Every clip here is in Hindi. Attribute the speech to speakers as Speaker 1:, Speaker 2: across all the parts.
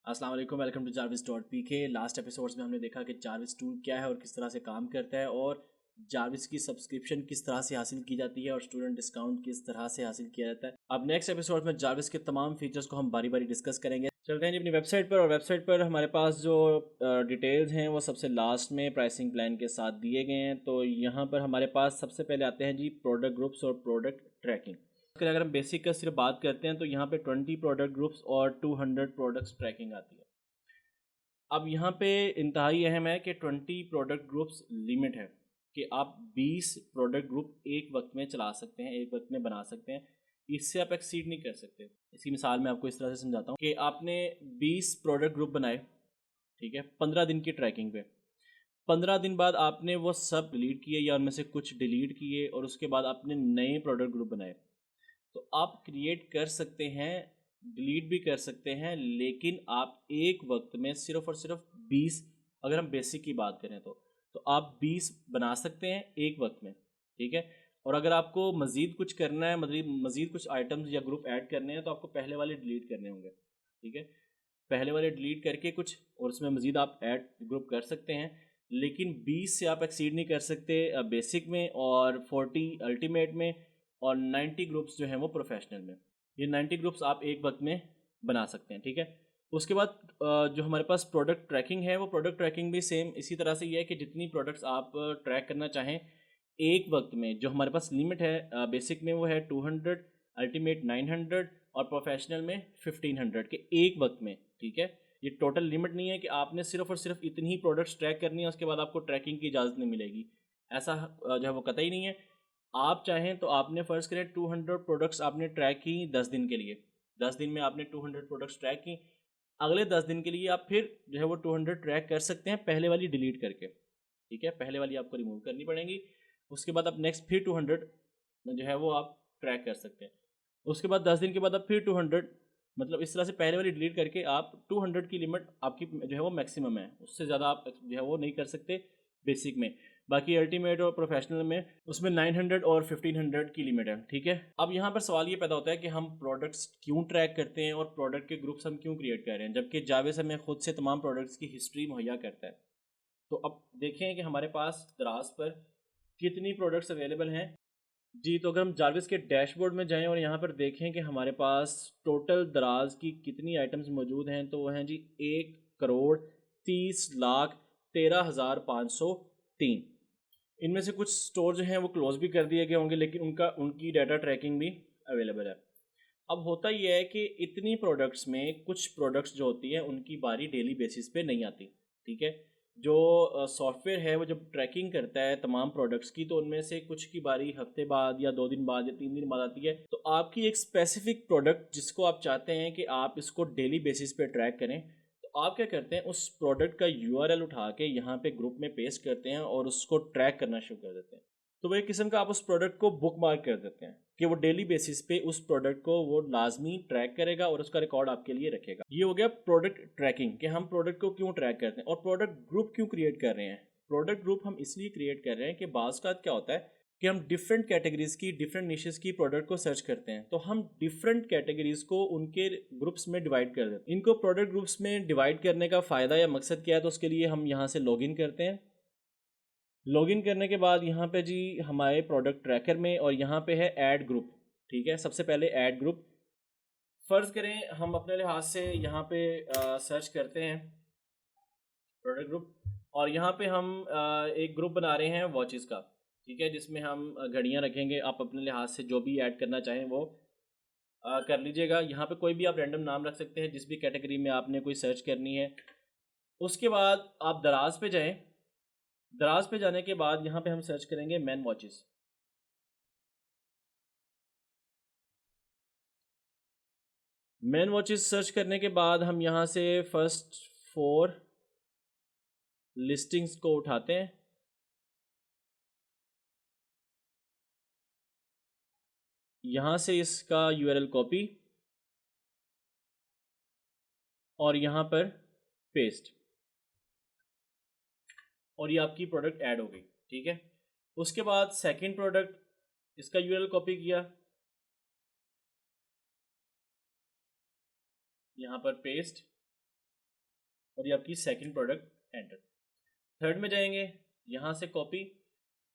Speaker 1: अस्सलाम वालेकुम, welcome to jarvis.pk। Last episodes में हमने देखा कि जारविस टूल क्या है और किस तरह से काम करता है, और जारविस की सब्सक्रिप्शन किस तरह से हासिल की जाती है और स्टूडेंट डिस्काउंट किस तरह से हासिल किया जाता है। अब नेक्स्ट एपिसोड में जारविस के तमाम फीचर्स को हम बारी बारी डिस्कस करेंगे। चलते हैं जी अपनी वेबसाइट पर, और वेबसाइट पर हमारे पास जो डिटेल्स हैं वो सबसे लास्ट में प्राइसिंग प्लान के साथ दिए गए हैं। तो यहाँ पर हमारे पास सबसे पहले आते हैं जी प्रोडक्ट ग्रुप्स और प्रोडक्ट ट्रैकिंग। अगर हम बेसिक का सिर्फ बात करते हैं तो यहाँ पे 20 प्रोडक्ट ग्रुप्स और 200 प्रोडक्ट्स ट्रैकिंग आती है। अब यहाँ पे इंतहाई अहम है कि 20 प्रोडक्ट ग्रुप्स लिमिट है कि आप 20 प्रोडक्ट ग्रुप एक वक्त में चला सकते हैं, एक वक्त में बना सकते हैं। इससे आप एक्सीड नहीं कर सकते। इसकी मिसाल मैं आपको इस तरह से समझाता हूँ कि आपने 20 प्रोडक्ट ग्रुप बनाए, ठीक है, 15 दिन की ट्रैकिंग पे। 15 दिन बाद आपने वो सब डिलीट किए या उनमें से कुछ डिलीट किए, और उसके बाद आपने नए प्रोडक्ट ग्रुप बनाए। तो आप क्रिएट कर सकते हैं, डिलीट भी कर सकते हैं, लेकिन आप एक वक्त में सिर्फ और सिर्फ 20, अगर हम बेसिक की बात करें तो आप 20 बना सकते हैं एक वक्त में, ठीक है। और अगर आपको मज़ीद कुछ करना है, मज़ीद कुछ आइटम्स या ग्रुप ऐड करने हैं, तो आपको पहले वाले डिलीट करने होंगे, ठीक है। पहले वाले डिलीट करके कुछ और उसमें मज़ीद आप ऐड ग्रुप कर सकते हैं, लेकिन 20 से आप एक्सीड नहीं कर सकते बेसिक में, और 40 अल्टीमेट में, और 90 ग्रुप्स जो हैं वो प्रोफेशनल में। ये 90 ग्रुप्स आप एक वक्त में बना सकते हैं, ठीक है। उसके बाद जो हमारे पास प्रोडक्ट ट्रैकिंग है, वो प्रोडक्ट ट्रैकिंग भी सेम इसी तरह से ये है कि जितनी प्रोडक्ट्स आप ट्रैक करना चाहें एक वक्त में, जो हमारे पास लिमिट है बेसिक में वो है 200, अल्टीमेट 900, और प्रोफेशनल में 1500 के एक वक्त में, ठीक है। ये टोटल लिमिट नहीं है कि आपने सिर्फ और सिर्फ इतनी ही प्रोडक्ट्स ट्रैक करनी है, उसके बाद आपको ट्रैकिंग की इजाज़त नहीं मिलेगी। ऐसा जो है वो कतई नहीं है। आप चाहें तो आपने फ़र्ज़ करें 200 प्रोडक्ट्स आपने ट्रैक की 10 दिन के लिए, 10 दिन में आपने 200 प्रोडक्ट्स ट्रैक की। अगले 10 दिन के लिए आप फिर जो है वो 200 ट्रैक कर सकते हैं पहले वाली डिलीट करके, ठीक है। पहले वाली आपको रिमूव करनी पड़ेगी। उसके बाद आप नेक्स्ट फिर 200 जो है वो आप ट्रैक कर सकते हैं। उसके बाद 10 दिन के बाद आप फिर 200, मतलब इस तरह से पहले वाली डिलीट करके आप 200 की लिमिट आपकी जो है वो मैक्सिमम है, उससे ज़्यादा आप जो है वो नहीं कर सकते बेसिक में। बाकी अल्टीमेट और प्रोफेशनल में उसमें 900 और 1500 की लिमिट है, ठीक है। अब यहाँ पर सवाल ये पैदा होता है कि हम प्रोडक्ट्स क्यों ट्रैक करते हैं और प्रोडक्ट के ग्रुप्स हम क्यों क्रिएट कर रहे हैं, जबकि जावेस हमें खुद से तमाम प्रोडक्ट्स की हिस्ट्री मुहैया करता है। तो अब देखें कि हमारे पास दराज पर कितनी प्रोडक्ट्स अवेलेबल हैं जी। तो अगर हम जारविस के डैशबोर्ड में जाएं और यहाँ पर देखें कि हमारे पास टोटल दराज की कितनी आइटम्स मौजूद हैं, तो वो हैं जी 1,30,13,503। इनमें से कुछ स्टोर जो हैं वो क्लोज भी कर दिए गए होंगे, लेकिन उनकी डाटा ट्रैकिंग भी अवेलेबल है। अब होता यह है कि इतनी प्रोडक्ट्स में कुछ प्रोडक्ट्स जो होती हैं उनकी बारी डेली बेसिस पे नहीं आती, ठीक है। जो सॉफ्टवेयर है वो जब ट्रैकिंग करता है तमाम प्रोडक्ट्स की, तो उनमें से कुछ की बारी हफ्ते बाद या 2 दिन बाद या 3 दिन बाद आती है। तो आपकी एक स्पेसिफिक प्रोडक्ट जिसको आप चाहते हैं कि आप इसको डेली बेसिस पे ट्रैक करें, तो आप क्या करते हैं, उस प्रोडक्ट का यूआरएल उठा के यहाँ पे ग्रुप में पेस्ट करते हैं और उसको ट्रैक करना शुरू कर देते हैं। तो वो एक किस्म का आप उस प्रोडक्ट को बुक मार्क कर देते हैं कि वो डेली बेसिस पे उस प्रोडक्ट को वो लाजमी ट्रैक करेगा और उसका रिकॉर्ड आपके लिए रखेगा। ये हो गया प्रोडक्ट ट्रैकिंग कि हम प्रोडक्ट को क्यों ट्रैक करते हैं। और प्रोडक्ट ग्रुप क्यों क्रिएट कर रहे हैं? प्रोडक्ट ग्रुप हम इसलिए क्रिएट कर रहे हैं कि बाज़ का क्या होता है कि हम डिफरेंट कैटेगरीज की, डिफरेंट निशेस की प्रोडक्ट को सर्च करते हैं, तो हम डिफरेंट कैटेगरीज को उनके ग्रुप्स में डिवाइड कर देते हैं। इनको प्रोडक्ट ग्रुप्स में डिवाइड करने का फ़ायदा या मकसद क्या है? तो उसके लिए हम यहाँ से लॉगिन करते हैं। लॉगिन करने के बाद यहाँ पे जी हमारे प्रोडक्ट ट्रैकर में, और यहाँ पे है ऐड ग्रुप, ठीक है। सबसे पहले ऐड ग्रुप, फ़र्ज़ करें हम अपने लिहाज से यहाँ पे सर्च करते हैं प्रोडक्ट ग्रुप, और यहाँ पे हम एक ग्रुप बना रहे हैं वॉचेस का, ठीक है, जिसमें हम घड़ियाँ रखेंगे। आप अपने लिहाज से जो भी ऐड करना चाहें वो कर लीजिएगा। यहाँ पे कोई भी आप रैंडम नाम रख सकते हैं जिस भी कैटेगरी में आपने कोई सर्च करनी है। उसके बाद आप दराज पे जाएं। दराज पे जाने के बाद यहाँ पे हम सर्च करेंगे man watches. Man watches search करने के बाद हम यहाँ से फर्स्ट 4 लिस्टिंग्स को उठाते हैं। यहाँ से इसका यूआरएल कॉपी और यहाँ पर पेस्ट, और ये आपकी प्रोडक्ट ऐड हो गई, ठीक है। उसके बाद सेकंड प्रोडक्ट, इसका यूआरएल कॉपी किया, यहाँ पर पेस्ट, और ये आपकी सेकंड प्रोडक्ट एंटर। थर्ड में जाएंगे, यहाँ से कॉपी।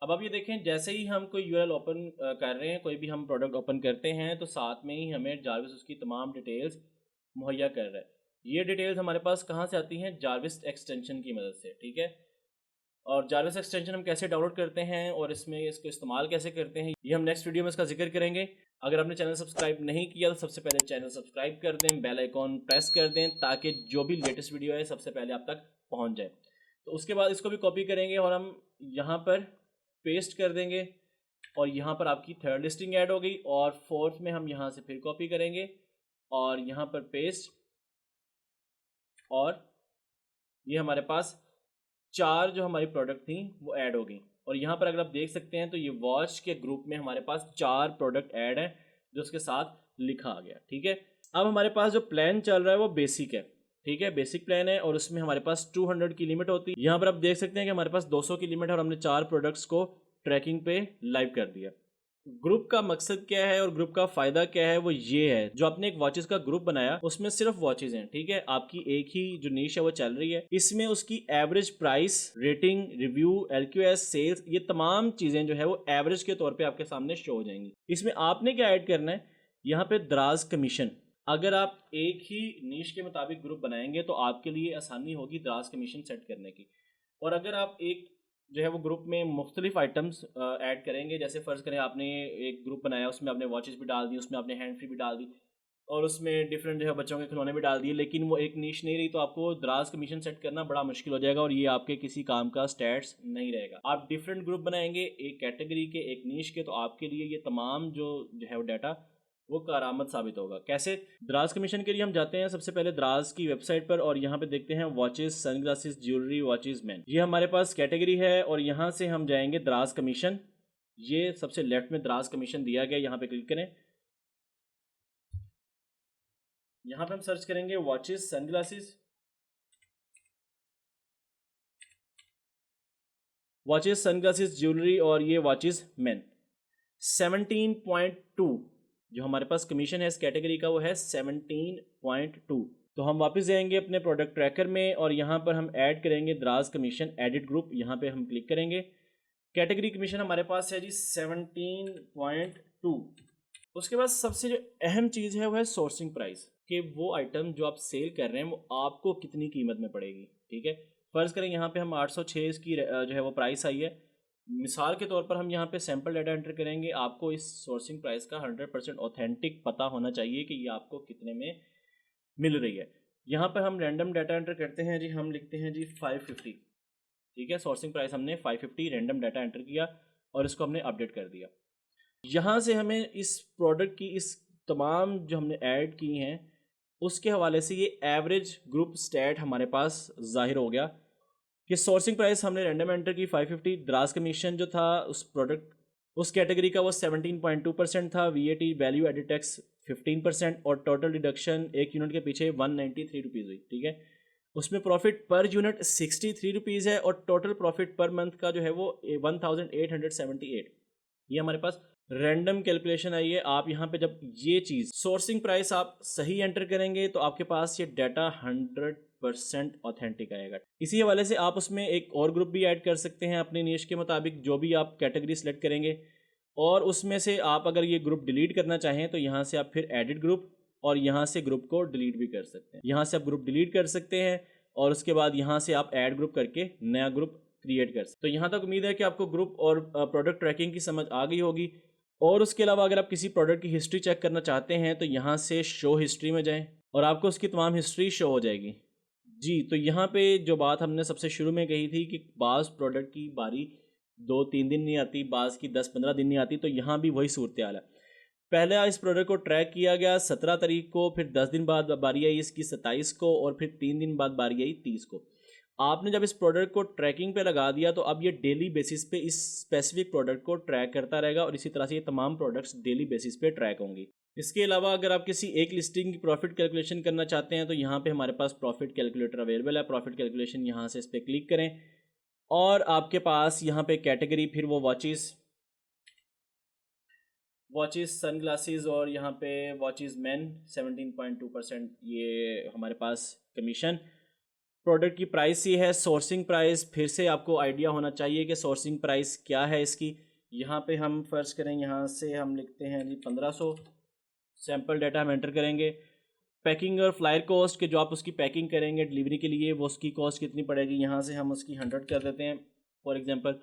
Speaker 1: अब आप ये देखें, जैसे ही हम कोई यूआरएल ओपन कर रहे हैं, कोई भी हम प्रोडक्ट ओपन करते हैं तो साथ में ही हमें जारविस उसकी तमाम डिटेल्स मुहैया कर रहा है। ये डिटेल्स हमारे पास कहाँ से आती हैं? जारविस एक्सटेंशन की मदद से, ठीक है। और जारविस एक्सटेंशन हम कैसे डाउनलोड करते हैं और इसमें इसको इस्तेमाल कैसे करते हैं, ये हम नेक्स्ट वीडियो में इसका जिक्र करेंगे। अगर आपने चैनल सब्सक्राइब नहीं किया तो सबसे पहले चैनल सब्सक्राइब कर दें, बेल आइकॉन प्रेस कर दें, ताकि जो भी लेटेस्ट वीडियो है सबसे पहले आप तक पहुंच जाए। तो उसके बाद इसको भी कॉपी करेंगे और हम यहाँ पर पेस्ट कर देंगे और यहाँ पर आपकी थर्ड लिस्टिंग ऐड हो गई। और फोर्थ में हम यहाँ से फिर कॉपी करेंगे और यहाँ पर पेस्ट, और ये हमारे पास 4 जो हमारी प्रोडक्ट थी वो ऐड हो गई। और यहाँ पर अगर आप देख सकते हैं तो ये वॉच के ग्रुप में हमारे पास 4 प्रोडक्ट ऐड हैं जो उसके साथ लिखा आ गया, ठीक है। अब हमारे पास जो प्लान चल रहा है वो बेसिक है, ठीक है, बेसिक प्लान है और उसमें हमारे पास 200 की लिमिट होती है। यहाँ पर आप देख सकते हैं कि हमारे पास 200 की लिमिट है और हमने 4 प्रोडक्ट्स को ट्रैकिंग पे लाइव कर दिया। ग्रुप का मकसद क्या है और ग्रुप का फ़ायदा क्या है, वो ये है, जो आपने एक वॉचेस का ग्रुप बनाया उसमें सिर्फ वॉचेस हैं, ठीक है। आपकी एक ही जो नीश है वो चल रही है, इसमें उसकी average price, rating, review, LQS, sales, ये तमाम चीज़ें जो है वो एवरेज के तौर पे आपके सामने शो हो जाएंगी। इसमें आपने क्या ऐड करना है, यहाँ पे दराज कमीशन। अगर आप एक ही नीश के मुताबिक ग्रुप बनाएंगे तो आपके लिए आसानी होगी दराज कमीशन सेट करने की। और अगर आप एक जो है वो ग्रुप में मुख्तलिफ आइटम्स ऐड करेंगे, जैसे फ़र्ज़ करें आपने एक ग्रुप बनाया, उसमें आपने वॉचेस भी डाल दी, उसमें आपने हैंड फ्री भी डाल दी और उसमें डिफरेंट जो है बच्चों के खिलौने भी डाल दिए, लेकिन वो एक नीश नहीं रही, तो आपको दराज कमीशन सेट करना बड़ा मुश्किल हो जाएगा और ये आपके किसी काम का स्टैट्स नहीं रहेगा। आप डिफरेंट ग्रुप बनाएंगे एक कैटेगरी के, एक नीश के, तो आपके लिए ये तमाम जो है वो डाटा वो कारआमद साबित होगा। कैसे? दराज कमीशन के लिए हम जाते हैं सबसे पहले दराज की वेबसाइट पर और यहाँ पे देखते हैं watches, sunglasses, jewellery, watches, man, ये हमारे पास कैटेगरी है। और यहाँ से हम जाएंगे दराज कमीशन, ये सबसे लेफ्ट में दराज कमीशन दिया गया, यहाँ पे क्लिक करें। यहाँ पे हम सर्च करेंगे watches, sunglasses, watches, sunglasses, jewellery और ये वॉचेस मैन। 17.2 जो हमारे पास कमीशन है इस कैटेगरी का वो है 17.2। तो हम वापस जाएंगे अपने प्रोडक्ट ट्रैकर में और यहाँ पर हम ऐड करेंगे दराज कमीशन एडिट ग्रुप, यहाँ पे हम क्लिक करेंगे। कैटेगरी कमीशन हमारे पास है जी 17.2। उसके बाद सबसे जो अहम चीज़ है वो है सोर्सिंग प्राइस, कि वो आइटम जो आप सेल कर रहे हैं वो आपको कितनी कीमत में पड़ेगी, ठीक है। फ़र्ज़ करें यहाँ पे हम 806 की जो है वो प्राइस आई है। मिसाल के तौर पर हम यहाँ पे सैम्पल डाटा एंटर करेंगे। आपको इस सोर्सिंग प्राइस का 100% ऑथेंटिक पता होना चाहिए कि ये आपको कितने में मिल रही है। यहाँ पर हम रैंडम डाटा एंटर करते हैं जी, हम लिखते हैं जी 550, ठीक है। सोर्सिंग प्राइस हमने 550 रैंडम डाटा एंटर किया और इसको हमने अपडेट कर दिया। यहाँ से हमें इस प्रोडक्ट की इस तमाम जो हमने ऐड की हैं उसके हवाले से ये एवरेज ग्रुप स्टैट हमारे पास ज़ाहिर हो गया कि सोर्सिंग प्राइस हमने रैंडम एंटर की 550, दराज कमीशन जो था उस प्रोडक्ट उस कैटेगरी का वो 17.2% था, वीएटी वैल्यू एडिड टैक्स 15% और टोटल डिडक्शन एक यूनिट के पीछे 193 रुपीज़ हुई, ठीक है। उसमें प्रॉफिट पर यूनिट 63 रुपीज़ है और टोटल प्रॉफिट पर मंथ का जो है वो 1878। ये हमारे पास रैंडम कैलकुलेशन आई है। आप यहाँ पे जब ये चीज़ सोर्सिंग प्राइस आप सही एंटर करेंगे तो आपके पास ये डाटा 100% ऑथेंटिक आएगा। इसी हवाले से आप उसमें एक और ग्रुप भी ऐड कर सकते हैं अपने निश के मुताबिक, जो भी आप कैटेगरी सेलेक्ट करेंगे। और उसमें से आप अगर ये ग्रुप डिलीट करना चाहें तो यहाँ से आप फिर एडिट ग्रुप और यहाँ से ग्रुप को डिलीट भी कर सकते हैं। यहाँ से आप ग्रुप डिलीट कर सकते हैं और उसके बाद यहाँ से आप ऐड ग्रुप करके नया ग्रुप क्रिएट कर सकते। तो यहाँ तक उम्मीद है कि आपको ग्रुप और प्रोडक्ट ट्रैकिंग की समझ आ गई होगी। और उसके अलावा अगर आप किसी प्रोडक्ट की हिस्ट्री चेक करना चाहते हैं तो यहाँ से शो हिस्ट्री में जाएं और आपको उसकी तमाम हिस्ट्री शो हो जाएगी जी। तो यहाँ पे जो बात हमने सबसे शुरू में कही थी कि बाज़ प्रोडक्ट की बारी 2-3 दिन नहीं आती, बाज़ की 10-15 दिन नहीं आती, तो यहाँ भी वही सूरत हाल है। पहले इस प्रोडक्ट को ट्रैक किया गया 17 तारीख को, फिर 10 दिन बाद बारी आई इसकी 27 को और फिर 3 दिन बाद बारी आई 30 को। आपने जब इस प्रोडक्ट को ट्रैकिंग पे लगा दिया तो अब ये डेली बेसिस पे इस स्पेसिफिक प्रोडक्ट को ट्रैक करता रहेगा और इसी तरह से ये तमाम प्रोडक्ट्स डेली बेसिस पे ट्रैक होंगी। इसके अलावा अगर आप किसी एक लिस्टिंग की प्रॉफिट कैलकुलेशन करना चाहते हैं तो यहाँ पे हमारे पास प्रॉफिट कैलकुलेटर अवेलेबल है। प्रॉफिट कैलकुलेशन यहाँ से इस पर क्लिक करें और आपके पास यहाँ पे कैटेगरी, फिर वो वॉचेस, सनग्लासेस और यहाँ पे वॉचेस मैन 17.2% ये हमारे पास कमीशन। प्रोडक्ट की प्राइस ये है, सोर्सिंग प्राइस फिर से आपको आइडिया होना चाहिए कि सोर्सिंग प्राइस क्या है इसकी। यहाँ पे हम फ़र्ज़ करें, यहाँ से हम लिखते हैं जी 1500, सैम्पल डाटा हम एंटर करेंगे। पैकिंग और फ्लायर कॉस्ट के जो आप उसकी पैकिंग करेंगे डिलीवरी के लिए, वो उसकी कॉस्ट कितनी पड़ेगी, यहाँ से हम उसकी 100 कर देते हैं फॉर एग्जांपल।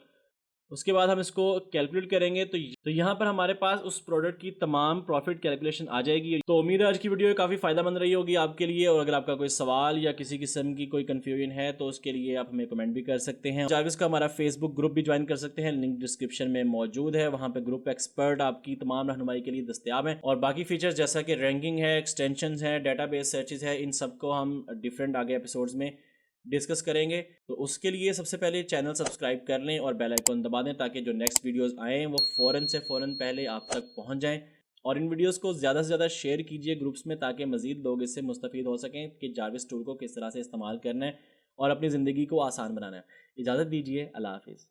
Speaker 1: उसके बाद हम इसको कैलकुलेट करेंगे तो यहाँ पर हमारे पास उस प्रोडक्ट की तमाम प्रॉफिट कैलकुलेशन आ जाएगी। तो उम्मीद है आज की वीडियो काफ़ी फ़ायदेमंद रही होगी आपके लिए, और अगर आपका कोई सवाल या किसी किस्म की कोई कन्फ्यूजन है तो उसके लिए आप हमें कमेंट भी कर सकते हैं। जाविस का हमारा फेसबुक ग्रुप भी ज्वाइन कर सकते हैं, लिंक डिस्क्रिप्शन में मौजूद है। वहाँ पे ग्रुप एक्सपर्ट आपकी तमाम रहनुमाई के लिए दस्तियाब हैं, और बाकी फीचर्स जैसा कि रैंकिंग है, एक्सटेंशन है, डेटाबेस सर्चेज है, इन सबको हम डिफरेंट आगे एपिसोड्स में डिस्कस करेंगे। तो उसके लिए सबसे पहले चैनल सब्सक्राइब कर लें और बेल आइकन दबा दें, ताकि जो नेक्स्ट वीडियोस आएँ वो फ़ौरन पहले आप तक पहुंच जाएं। और इन वीडियोस को ज़्यादा से ज़्यादा शेयर कीजिए ग्रुप्स में, ताकि मज़ीद लोग इससे मुस्तफ़ीद हो सकें कि जारविस टूल को किस तरह से इस्तेमाल करना है और अपनी ज़िंदगी को आसान बनाना है। इजाज़त दीजिए, अल्लाह हाफ़िज़।